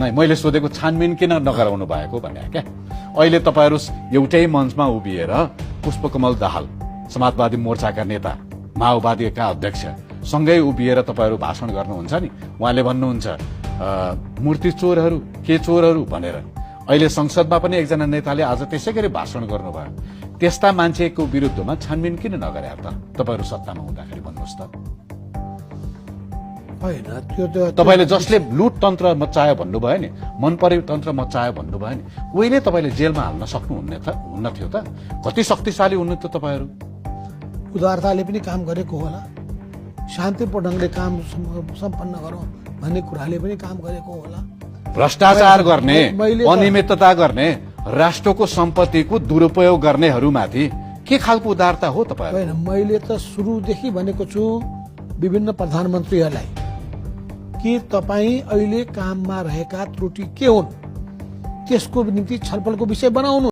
नै मैले सोधेको छानबिन किन नगराउनु भएको भने क्या अहिले तपाईहरू एउटै मञ्चमा उभिएर पुष्पकमल दाहाल समाजवादी मोर्चाका नेता माओवादीका अध्यक्ष सँगै उभिएर तपाईहरू भाषण गर्नुहुन्छ नि उहाँले भन्नुहुन्छ मूर्ति चोरहरू के चोरहरू भनेर अहिले संसदमा पनि एकजना नेताले आज त्यसै गरी भाषण गर्नुभयो त्यस्ता मान्छेको विरुद्धमा छानबिन किन नगरे त तपाईहरू सत्तामा हुँदाखेरि भन्नुहोस् त होइन त्यो त तपाईले जसले लुट तन्त्र मचायो भन्नुभयो नि मन परे तन्त्र मचायो भन्नुभयो नि उहिले तपाईले जेलमा हाल्न हुन्न थियो त कति शक्तिशाली हुनु त तपाईहरू उदारताले पनि काम गरेको होला शान्तिपूर्ण ढंगले काम सम्पन्न गरौँ भन्ने कुराले पनि काम गरेको होला भ्रष्टाचार गर्ने अनियमितता गर्ने राष्ट्रको सम्पत्तिको दुरुपयोग गर्नेहरूमाथि के खालको उदारता हो तपाईहरु होइन मैले त सुरुदेखि भनेको छु विभिन्न प्रधानमन्त्रीहरूलाई कि तपाई अहिले काममा रहेका त्रुटि के हुन् त्यसको निम्ति छलफलको विषय बनाउनु